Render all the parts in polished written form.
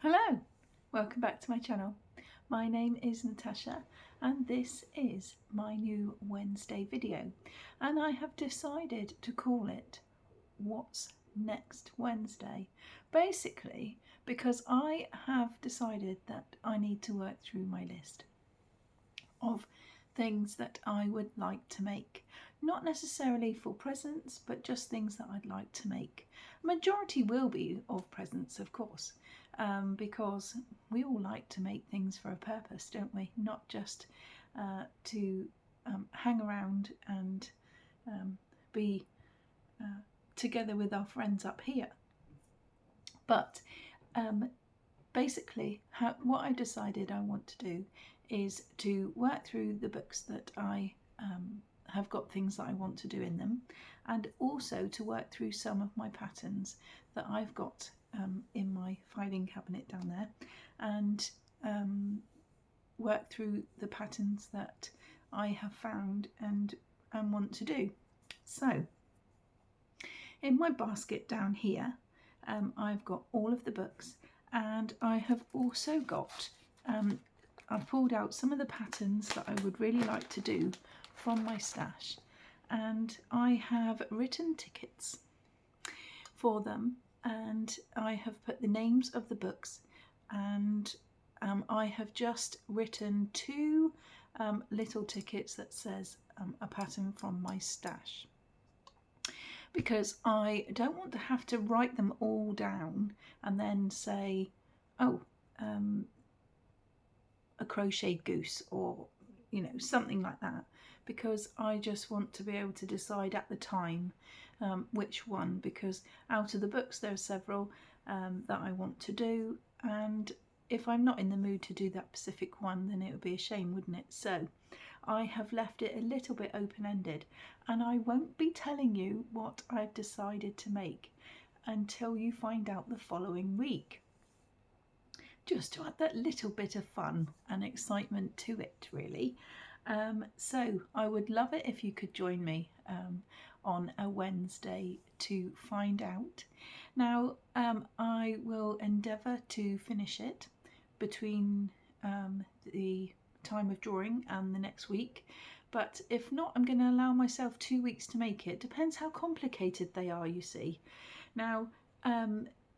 Hello, welcome back to my channel. My name is Natasha and this is my new Wednesday video, and I have decided to call it What's Next Wednesday, basically because I have decided that I need to work through my list of things that I would like to make. Not necessarily for presents, but just things that I'd like to make. Majority will be of presents, of course, because we all like to make things for a purpose, don't we? Not just to hang around and be together with our friends up here. But basically, what I decided I want to do is to work through the books that I have got things that I want to do in them, and also to work through some of my patterns that I've got in my filing cabinet down there, and work through the patterns that I have found and want to do. So in my basket down here, I've got all of the books, and I have also got I've pulled out some of the patterns that I would really like to do from my stash, and I have written tickets for them, and I have put the names of the books, and I have just written two little tickets that says a pattern from my stash, because I don't want to have to write them all down and then say, oh, a crocheted goose, or something like that, because I just want to be able to decide at the time which one, because out of the books there are several that I want to do, and if I'm not in the mood to do that specific one, then it would be a shame, wouldn't it? So I have left it a little bit open-ended, and I won't be telling you what I've decided to make until you find out the following week, just to add that little bit of fun and excitement to it, really. So I would love it if you could join me on a Wednesday to find out. Now, I will endeavour to finish it between the time of drawing and the next week, but if not, I'm going to allow myself 2 weeks to make it. Depends how complicated they are, you see. Now,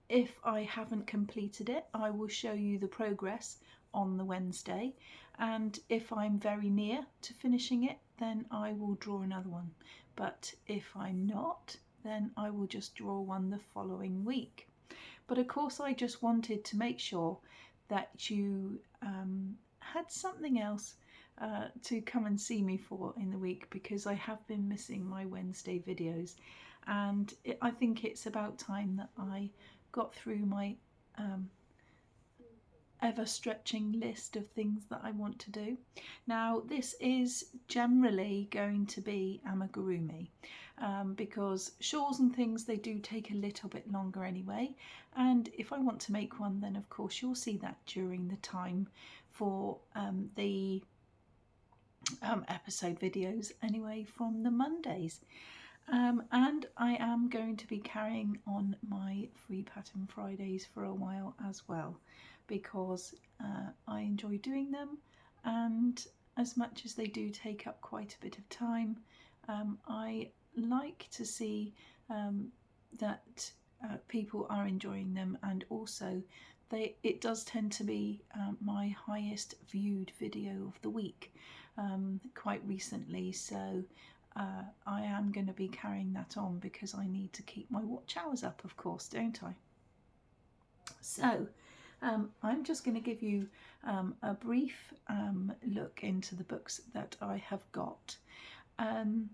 if I haven't completed it, I will show you the progress on the Wednesday, and if I'm very near to finishing it, then I will draw another one, but if I'm not, then I will just draw one the following week. But of course, I just wanted to make sure that you had something else to come and see me for in the week, because I have been missing my Wednesday videos, and I think it's about time that I got through my ever stretching list of things that I want to do. Now, this is generally going to be amigurumi, because shawls and things, they do take a little bit longer anyway, and if I want to make one, then of course you'll see that during the time for the episode videos anyway, from the Mondays. And I am going to be carrying on my free pattern Fridays for a while as well, because I enjoy doing them, and as much as they do take up quite a bit of time, I like to see that people are enjoying them, and also it does tend to be my highest viewed video of the week quite recently, so I am going to be carrying that on, because I need to keep my watch hours up, of course, don't I? So I'm just going to give you a brief look into the books that I have got, and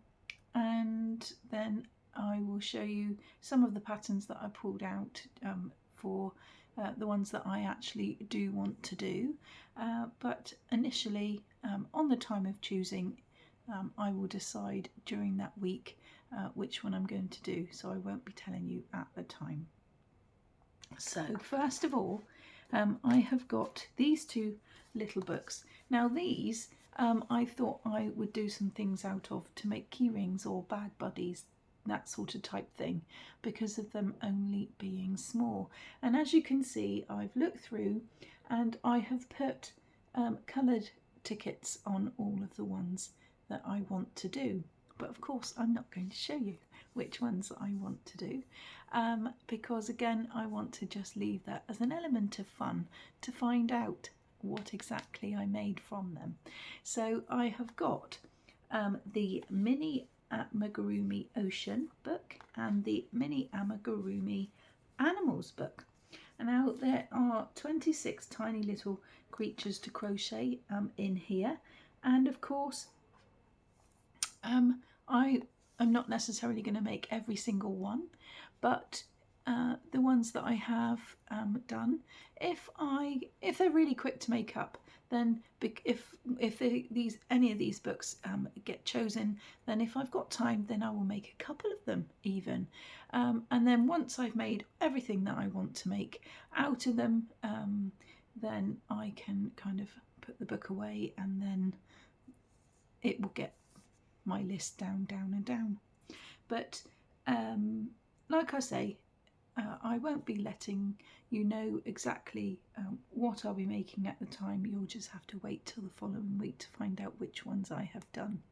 then I will show you some of the patterns that I pulled out for the ones that I actually do want to do, but initially on the time of choosing, I will decide during that week which one I'm going to do, so I won't be telling you at the time. So first of all, I have got these two little books. Now these I thought I would do some things out of to make key rings or bag buddies that sort of type thing, because of them only being small. And as you can see, I've looked through and I have put coloured tickets on all of the ones that I want to do. But of course I'm not going to show you which ones I want to do, because again I want to just leave that as an element of fun to find out what exactly I made from them. So I have got the mini Amigurumi Ocean book and the mini Amigurumi Animals book. And now there are 26 tiny little creatures to crochet in here, and of course I am not necessarily going to make every single one, but the ones that I have done, if they're really quick to make up, then if any of these books get chosen, then if I've got time, then I will make a couple of them even, and then once I've made everything that I want to make out of them, then I can kind of put the book away, and then it will get my list down and down. But like I say, I won't be letting you know exactly what I'll be making at the time. You'll just have to wait till the following week to find out which ones I have done.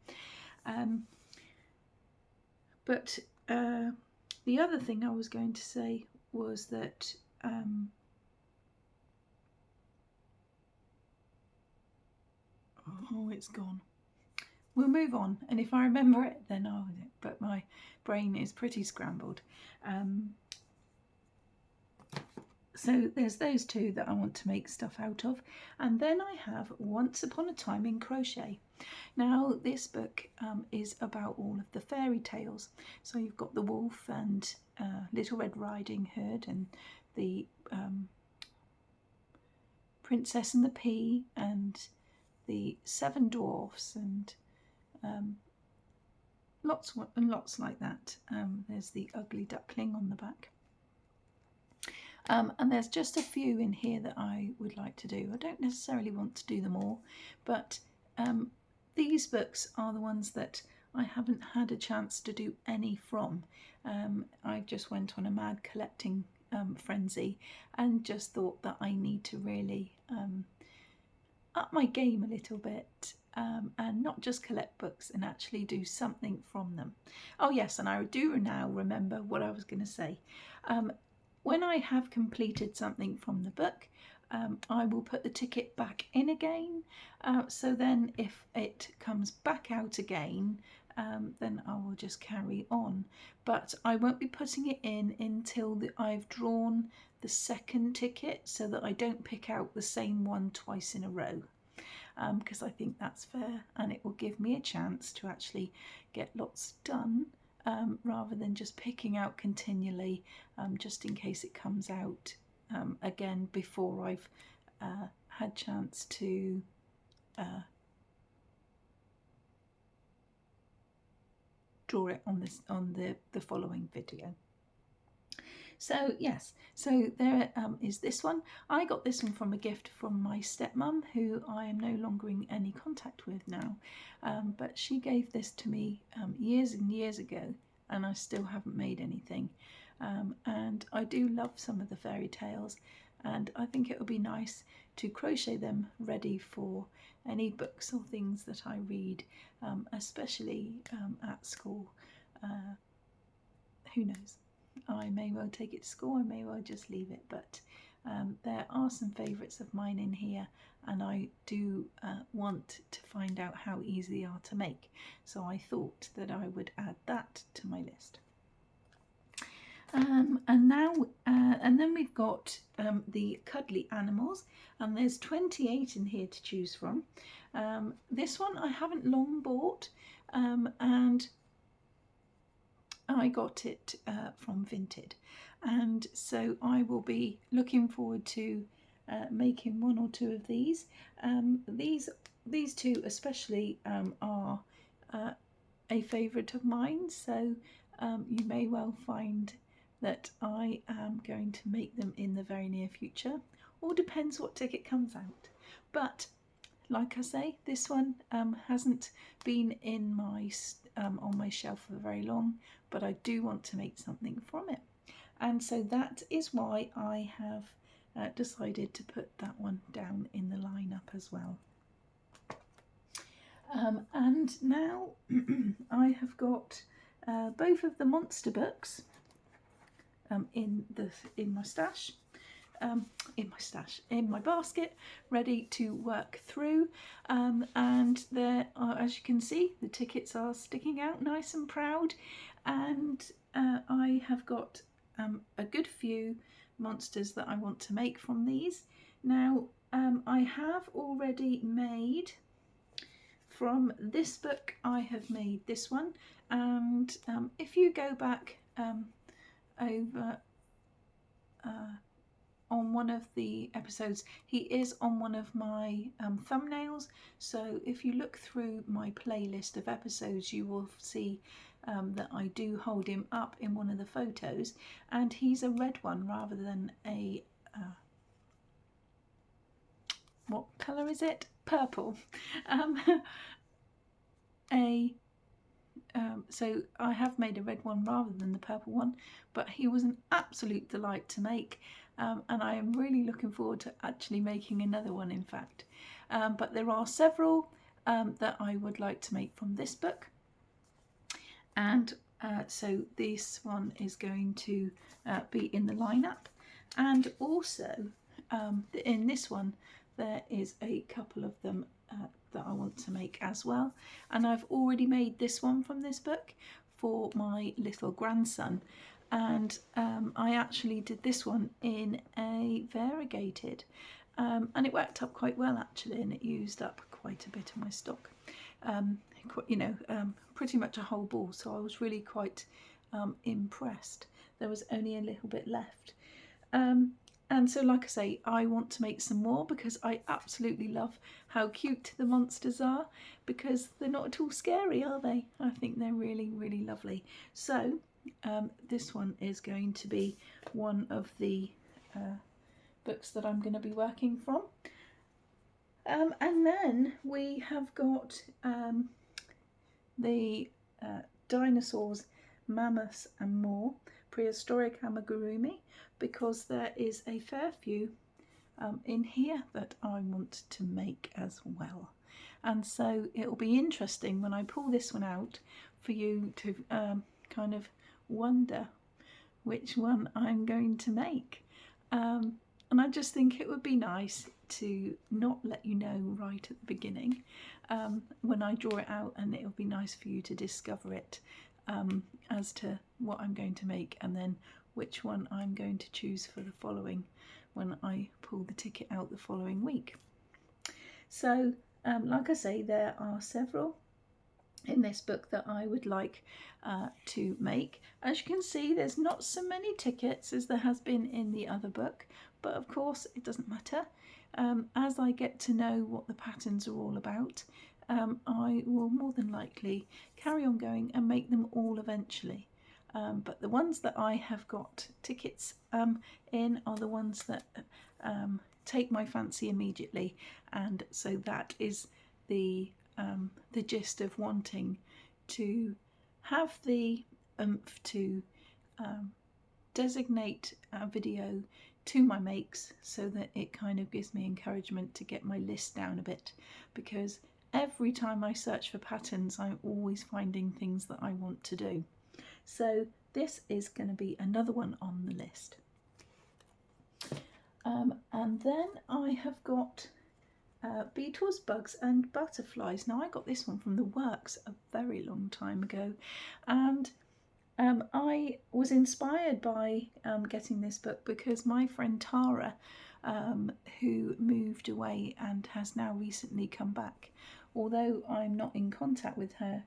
But the other thing I was going to say was that oh, it's gone. We'll move on, and if I remember it, then I'll do it. But my brain is pretty scrambled. So there's those two that I want to make stuff out of. And then I have Once Upon a Time in Crochet. Now this book is about all of the fairy tales. So you've got the wolf and Little Red Riding Hood and the Princess and the Pea and the Seven Dwarfs and lots and lots like that. There's the Ugly Duckling on the back. And there's just a few in here that I would like to do. I don't necessarily want to do them all, but these books are the ones that I haven't had a chance to do any from. I just went on a mad collecting frenzy and just thought that I need to really up my game a little bit, and not just collect books and actually do something from them. Oh yes, and I do now remember what I was going to say. When I have completed something from the book, I will put the ticket back in again, so then if it comes back out again, then I will just carry on. But I won't be putting it in until I've drawn the second ticket, so that I don't pick out the same one twice in a row, because I think that's fair, and it will give me a chance to actually get lots done, rather than just picking out continually, just in case it comes out again before I've had chance to draw it on the following video. So yes, so there is this one. I got this one from a gift from my stepmum, who I am no longer in any contact with now, but she gave this to me years and years ago, and I still haven't made anything. And I do love some of the fairy tales, and I think it would be nice to crochet them ready for any books or things that I read, especially at school. Who knows? I may well take it to school, I may well just leave it, but there are some favourites of mine in here, and I do want to find out how easy they are to make, so I thought that I would add that to my list. And then we've got the Cuddly Animals, and there's 28 in here to choose from. This one I haven't long bought, and I got it from Vinted, and so I will be looking forward to making one or two of these. These two especially are a favourite of mine, so you may well find that I am going to make them in the very near future. All depends what ticket comes out, but like I say, this one hasn't been in my on my shelf for very long, but I do want to make something from it. And so that is why I have decided to put that one down in the lineup as well. And now I have got both of the monster books in my stash. In my basket, ready to work through, and there are, as you can see, the tickets are sticking out nice and proud, and I have got a good few monsters that I want to make from these. Now I have already made, from this book I have made this one, and if you go back over on one of the episodes, he is on one of my thumbnails, so if you look through my playlist of episodes you will see that I do hold him up in one of the photos, and he's a red one rather than a what colour is it? Purple. So I have made a red one rather than the purple one, but he was an absolute delight to make, and I am really looking forward to actually making another one, in fact. But there are several that I would like to make from this book, and so this one is going to be in the lineup. And also in this one there is a couple of them that I want to make as well, and I've already made this one from this book for my little grandson, and I actually did this one in a variegated, and it worked up quite well actually, and it used up quite a bit of my stock, pretty much a whole ball, so I was really quite impressed. There was only a little bit left. And so, like I say, I want to make some more because I absolutely love how cute the monsters are, because they're not at all scary, are they? I think they're really, really lovely. So this one is going to be one of the books that I'm going to be working from. And then we have got the dinosaurs, mammoths and more, prehistoric amigurumi, because there is a fair few in here that I want to make as well. And so it'll be interesting when I pull this one out for you to kind of wonder which one I'm going to make. And I just think it would be nice to not let you know right at the beginning when I draw it out, and it'll be nice for you to discover it as to what I'm going to make, and then which one I'm going to choose for the following when I pull the ticket out the following week. So like I say, there are several in this book that I would like to make. As you can see, there's not so many tickets as there has been in the other book, but of course it doesn't matter. As I get to know what the patterns are all about, I will more than likely carry on going and make them all eventually. But the ones that I have got tickets in are the ones that take my fancy immediately, and so that is the gist of wanting to have the oomph to designate a video to my makes, so that it kind of gives me encouragement to get my list down a bit, because every time I search for patterns I'm always finding things that I want to do. So this is going to be another one on the list. And then I have got beetles, bugs and butterflies. Now I got this one from the works a very long time ago, and I was inspired by getting this book because my friend Tara, who moved away and has now recently come back, although I'm not in contact with her,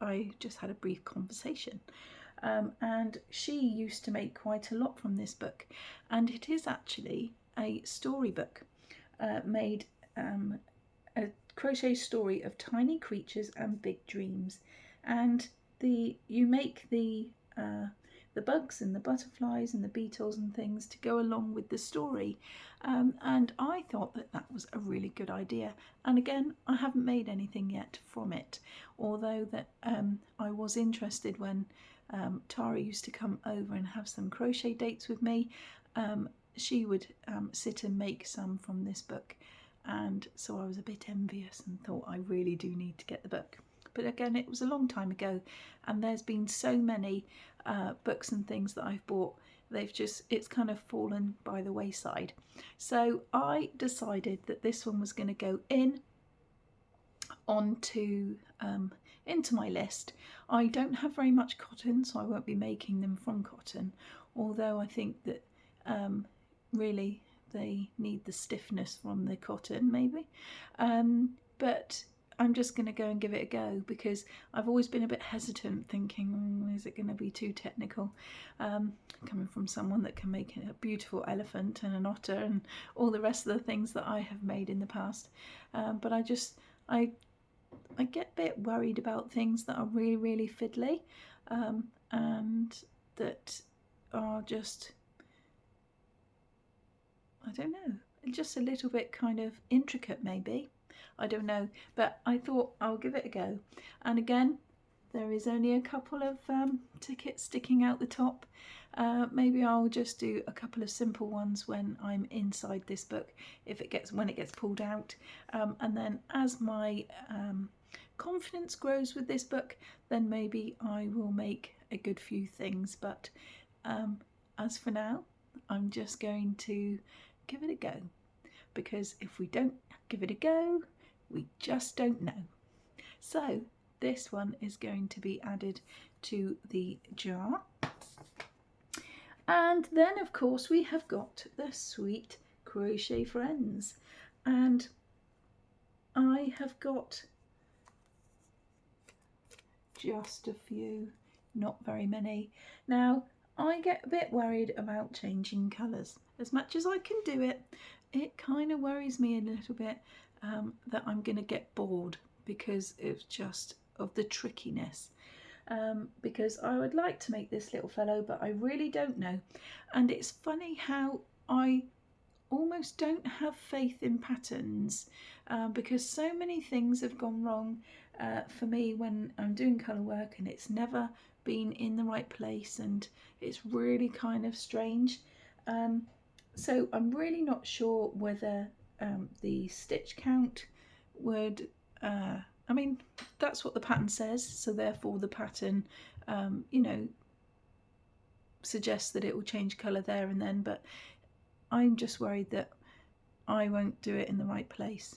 I just had a brief conversation, and she used to make quite a lot from this book, and it is actually a storybook made a crochet story of tiny creatures and big dreams, and you make the the bugs and the butterflies and the beetles and things to go along with the story. And I thought that that was a really good idea. And again, I haven't made anything yet from it, although that I was interested when Tara used to come over and have some crochet dates with me. She would sit and make some from this book, and so I was a bit envious and thought I really do need to get the book. But again, it was a long time ago, and there's been so many books and things that I've bought, it's kind of fallen by the wayside. So I decided that this one was going to go onto into my list. I don't have very much cotton, so I won't be making them from cotton, although I think that really they need the stiffness from the cotton maybe, but I'm just going to go and give it a go, because I've always been a bit hesitant, thinking, is it going to be too technical, coming from someone that can make a beautiful elephant and an otter and all the rest of the things that I have made in the past. But I get a bit worried about things that are really, really fiddly, and that are just, I don't know, just a little bit kind of intricate maybe. I don't know, but I thought I'll give it a go. And again, there is only a couple of tickets sticking out the top. Maybe I'll just do a couple of simple ones when I'm inside this book, when it gets pulled out. And then as my confidence grows with this book, then maybe I will make a good few things. But as for now, I'm just going to give it a go, because if we don't give it a go, we just don't know. So this one is going to be added to the jar. And then of course we have got the Sweet Crochet Friends, and I have got just a few, not very many. Now I get a bit worried about changing colours. As much as I can do it, it kind of worries me a little bit that I'm going to get bored, because it's just of the trickiness. Because I would like to make this little fellow, but I really don't know. And it's funny how I almost don't have faith in patterns, because so many things have gone wrong for me when I'm doing colour work, and it's never been in the right place, and it's really kind of strange. So I'm really not sure whether the stitch count would, I mean, that's what the pattern says, so therefore the pattern, suggests that it will change colour there and then, but I'm just worried that I won't do it in the right place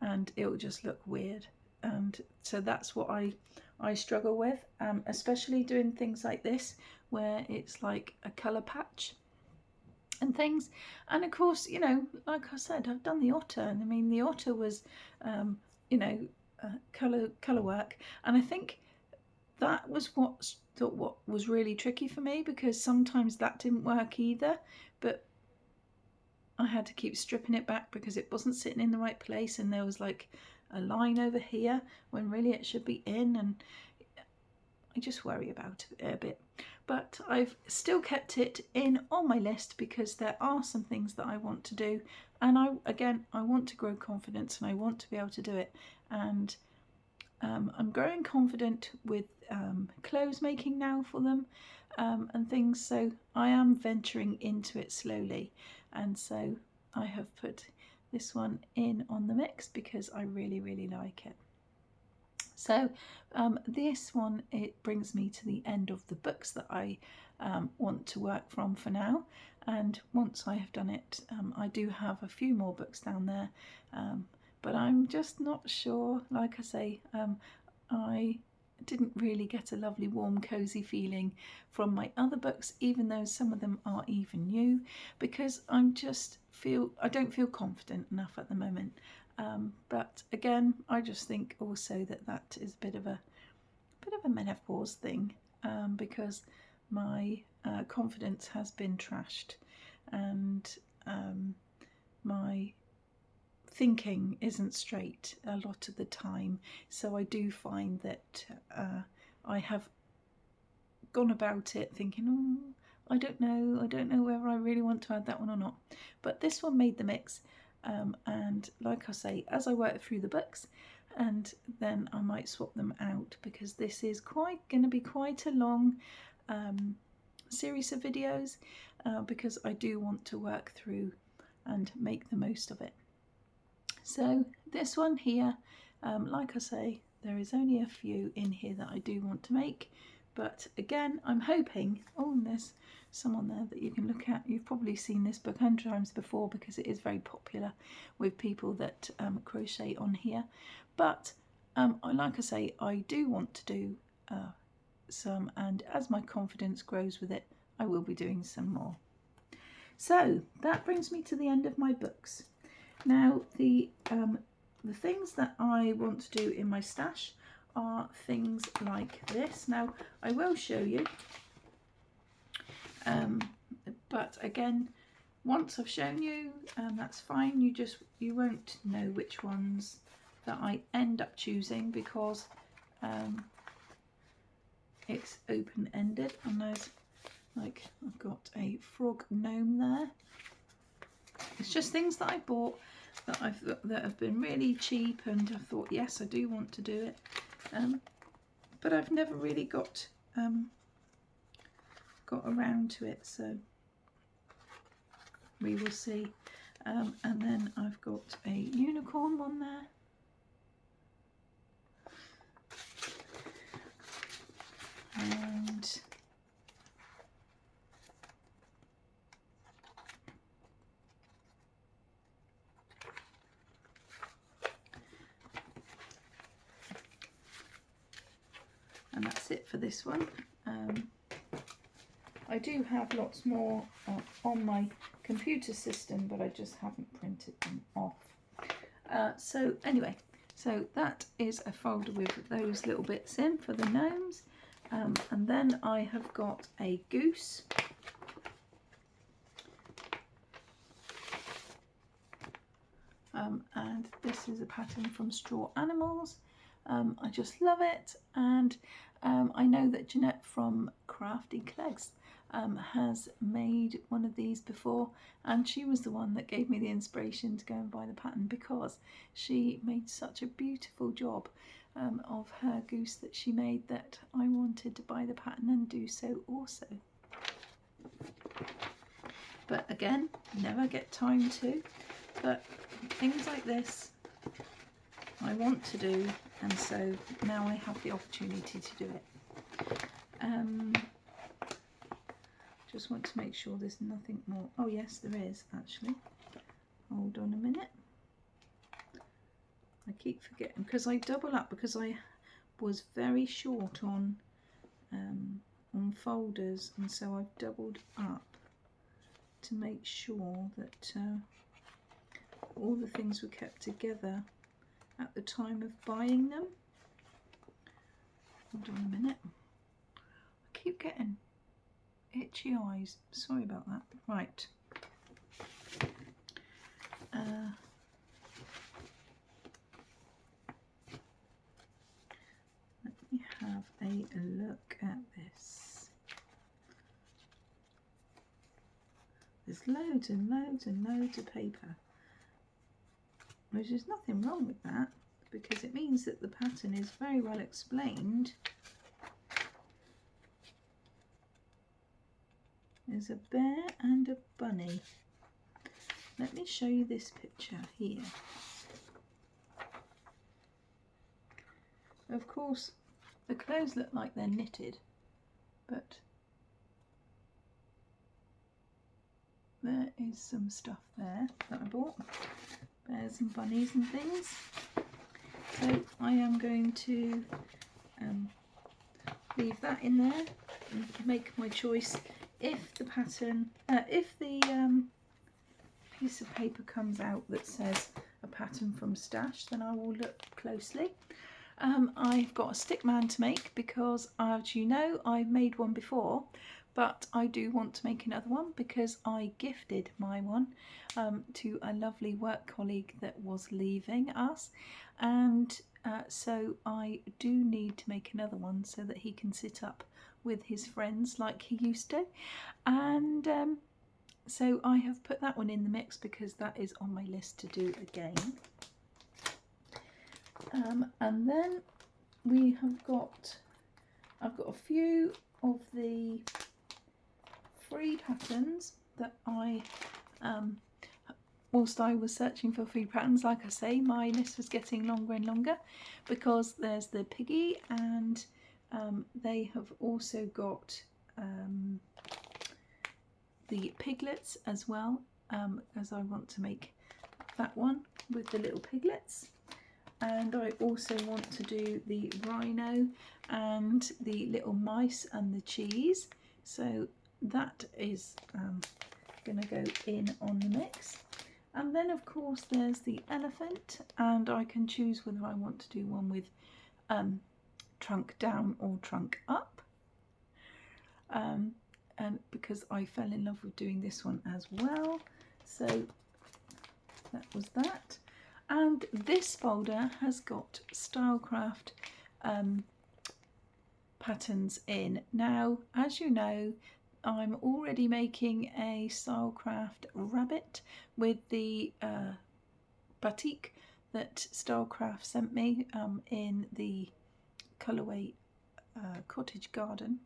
and it will just look weird. And so that's what I struggle with, especially doing things like this where it's like a colour patch and things. And of course, like I said, I've done the otter, and I mean the otter was colour work, and I think that was what was really tricky for me, because sometimes that didn't work either, but I had to keep stripping it back because it wasn't sitting in the right place, and there was like a line over here when really it should be in, and I just worry about it a bit. But I've still kept it in on my list because there are some things that I want to do, and I want to grow confidence, and I want to be able to do it. And I'm growing confident with clothes making now for them, and things, so I am venturing into it slowly, and so I have put this one in on the mix because I really, really like it. So this one, it brings me to the end of the books that I want to work from for now, and once I have done it, I do have a few more books down there, but I'm just not sure. Like I say, I didn't really get a lovely warm cozy feeling from my other books, even though some of them are even new, because I don't feel confident enough at the moment. But again, I just think also that is a bit of a menopause thing, because my confidence has been trashed, and my thinking isn't straight a lot of the time. So I do find that I have gone about it thinking, oh, I don't know whether I really want to add that one or not. But this one made the mix, and like I say, as I work through the books, and then I might swap them out, because this is going to be quite a long series of videos, because I do want to work through and make the most of it. So this one here, like I say, there is only a few in here that I do want to make, but again, I'm hoping, oh, and there's some on there that you can look at. You've probably seen this book 100 times before, because it is very popular with people that crochet on here. But like I say, I do want to do some, and as my confidence grows with it, I will be doing some more. So that brings me to the end of my books. Now the things that I want to do in my stash are things like this. Now I will show you, but again, once I've shown you, that's fine. You won't know which ones that I end up choosing, because it's open-ended, and there's, like, I've got a frog gnome there. It's just things that I bought that have been really cheap, and I thought, yes, I do want to do it, but I've never really got around to it, so we will see. And then I've got a unicorn one there. And that's it for this one. I do have lots more on my computer system, but I just haven't printed them off. So anyway, so that is a folder with those little bits in for the gnomes. And then I have got a goose. And this is a pattern from Straw Animals. I just love it, and I know that Jeanette from Crafty Clegs has made one of these before, and she was the one that gave me the inspiration to go and buy the pattern, because she made such a beautiful job of her goose that she made, that I wanted to buy the pattern and do so also. But again, never get time to, but things like this I want to do, and so now I have the opportunity to do it. Just want to make sure there's nothing more. Oh yes, there is actually. Hold on a minute. I keep forgetting, because I double up, because I was very short on folders, and so I've doubled up to make sure that all the things were kept together at the time of buying them. Hold on a minute. I keep getting itchy eyes. Sorry about that. Right. Let me have a look at this. There's loads and loads and loads of paper, which is nothing wrong with that, because it means that the pattern is very well explained. There's a bear and a bunny. Let me show you this picture here. Of course, the clothes look like they're knitted, but there is some stuff there that I bought. Bears and bunnies and things. So I am going to leave that in there and make my choice. If the pattern, if the piece of paper comes out that says a pattern from stash, then I will look closely. I've got a stick man to make, because as you know, I've made one before, but I do want to make another one, because I gifted my one to a lovely work colleague that was leaving us, and so I do need to make another one so that he can sit up with his friends like he used to. And so I have put that one in the mix because that is on my list to do again. And then we have got, I've got a few of the free patterns that I, whilst I was searching for free patterns, like I say, my list was getting longer and longer because there's the piggy, and they have also got the piglets as well, as I want to make that one with the little piglets. And I also want to do the rhino and the little mice and the cheese. So that is going to go in on the mix. And then of course there's the elephant, and I can choose whether I want to do one with trunk down or trunk up. And because I fell in love with doing this one as well. So that was that. And this folder has got Stylecraft patterns in. Now, as you know, I'm already making a Stylecraft rabbit with the batik that Stylecraft sent me in the colourway Cottage Garden.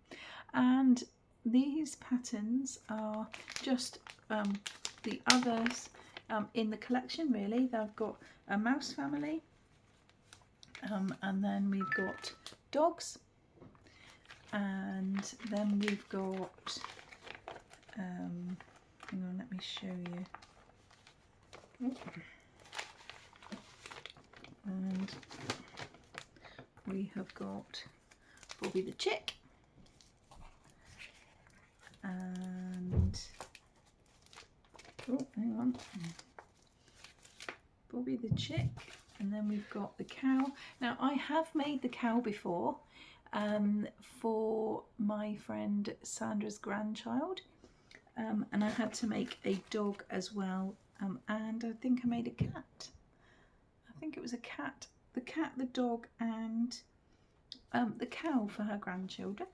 And these patterns are just the others in the collection, really. They've got a mouse family, and then we've got dogs, and then we've got hang on, let me show you. And we have got Bobby the chick, and oh, hang on, Bobby the chick, and then we've got the cow. Now I have made the cow before for my friend Sandra's grandchild, and I had to make a dog as well, and I think I made a cat. I think it was a cat, the dog, and the cow for her grandchildren.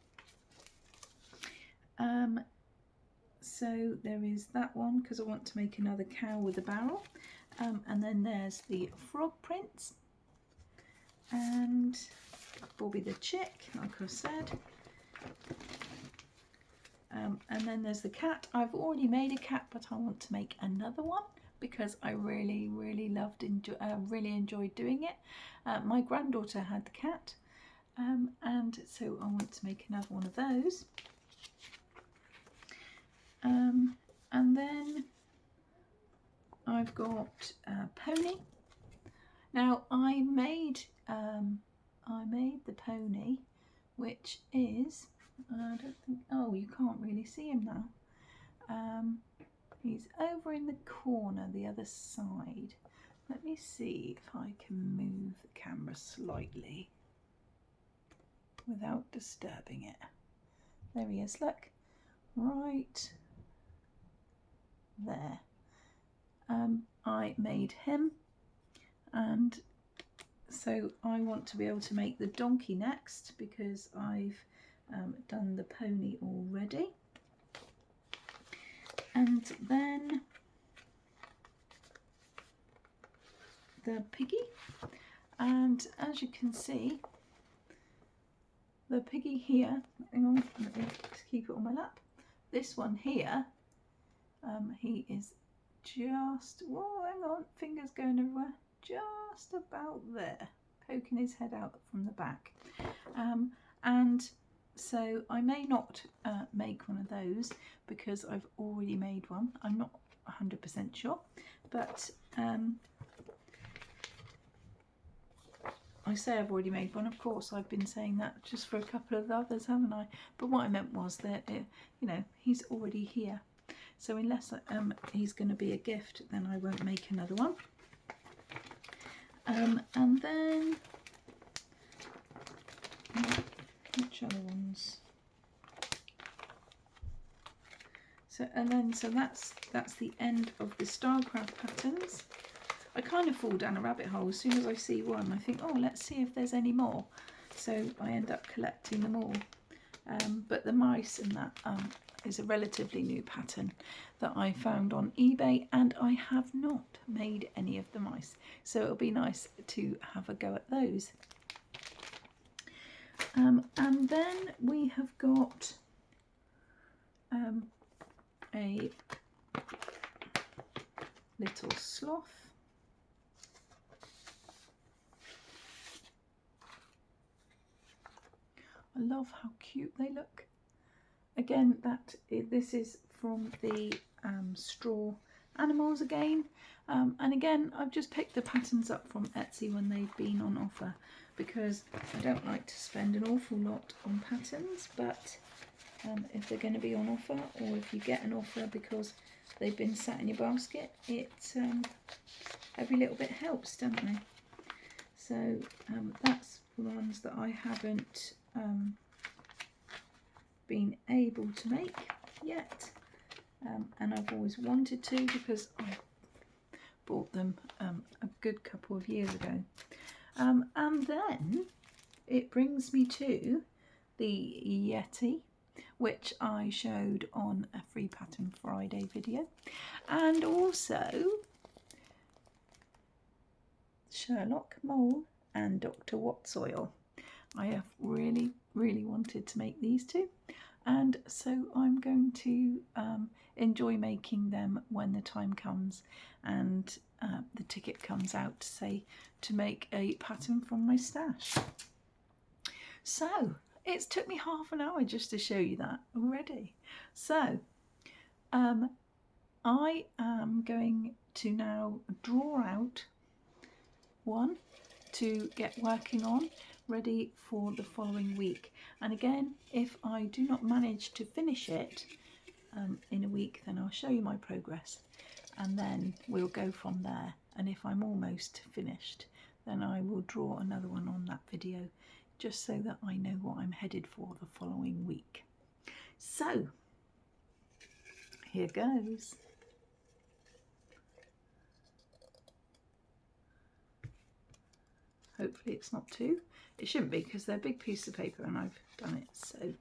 So there is that one because I want to make another cow with a barrel, and then there's the frog prince and Bobby the chick, like I said, and then there's the cat. I've already made a cat, but I want to make another one because I really really enjoyed doing it. My granddaughter had the cat, and so I want to make another one of those. And then I've got Pony. Now I made the pony, which is, I don't think, oh, you can't really see him now. He's over in the corner, the other side. Let me see if I can move the camera slightly without disturbing it. There he is, look, right there. I made him, and so I want to be able to make the donkey next because I've done the pony already. And then the piggy, and as you can see, the piggy here, hang on, let me keep it on my lap. This one here, he is just, whoa, hang on, fingers going everywhere, just about there, poking his head out from the back. And so I may not make one of those because I've already made one. I'm not 100% sure, but I say I've already made one. Of course, I've been saying that just for a couple of the others, haven't I? But what I meant was that, you know, he's already here. So unless he's going to be a gift, then I won't make another one. And then, which other ones? So that's the end of the Stylecraft patterns. I kind of fall down a rabbit hole as soon as I see one. I think, oh, let's see if there's any more. So I end up collecting them all. But the mice and that is a relatively new pattern that I found on eBay, and I have not made any of the mice, so it'll be nice to have a go at those. And then we have got a little sloth. I love how cute they look. Again, this is from the straw animals again. And again, I've just picked the patterns up from Etsy when they've been on offer, because I don't like to spend an awful lot on patterns, but if they're going to be on offer, or if you get an offer because they've been sat in your basket, every little bit helps, don't they? So that's the ones that I haven't been able to make yet, and I've always wanted to, because I bought them a good couple of years ago. And then it brings me to the Yeti, which I showed on a Free Pattern Friday video, and also Sherlock Mole and Dr. Watts oil. I have really wanted to make these two, and so I'm going to enjoy making them when the time comes and the ticket comes out to say to make a pattern from my stash. So it's took me half an hour just to show you that already. So I am going to now draw out one to get working on, ready for the following week. And again, if I do not manage to finish it in a week, then I'll show you my progress, and then we'll go from there. And if I'm almost finished, then I will draw another one on that video, just so that I know what I'm headed for the following week. So here goes. Hopefully it's not too. It shouldn't be, because they're a big piece of paper and I've done it. So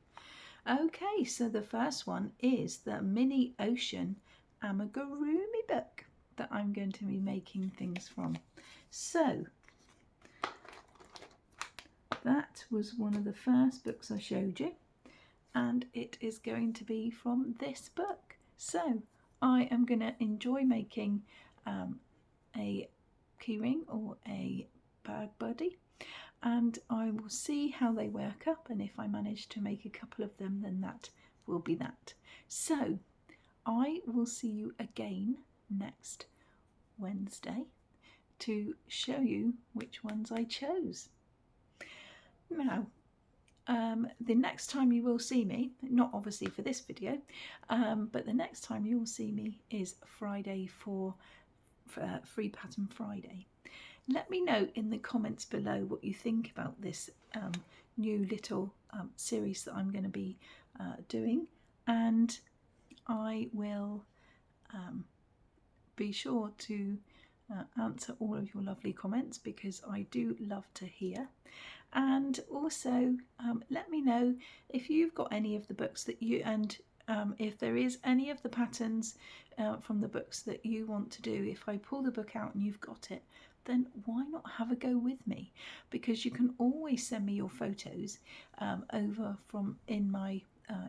okay, so the first one is the Mini Ocean amigurumi book that I'm going to be making things from. So that was one of the first books I showed you, and it is going to be from this book. So I am going to enjoy making a keyring or a bag buddy, and I will see how they work up, and if I manage to make a couple of them, then that will be that. So I will see you again next Wednesday to show you which ones I chose. Now the next time you will see me, not obviously for this video, but the next time you will see me is Friday for Free Pattern Friday. Let me know in the comments below what you think about this new little series that I'm going to be doing, and I will be sure to answer all of your lovely comments, because I do love to hear. And also let me know if you've got any of the books that you, and if there is any of the patterns from the books that you want to do. If I pull the book out and you've got it, then why not have a go with me? Because you can always send me your photos over from in my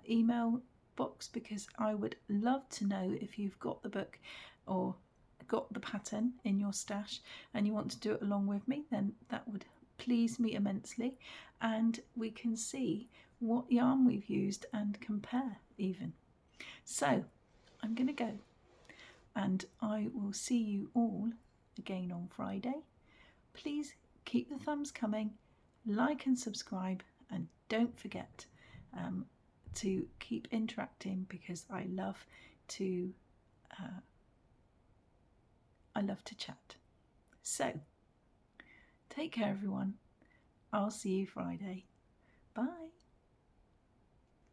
email box, because I would love to know if you've got the book or got the pattern in your stash and you want to do it along with me. Then that would please me immensely, and we can see what yarn we've used and compare even. So I'm going to go, and I will see you all again on Friday. Please keep the thumbs coming, like and subscribe, and don't forget to keep interacting, because I love to chat. So take care everyone. I'll see you Friday. Bye.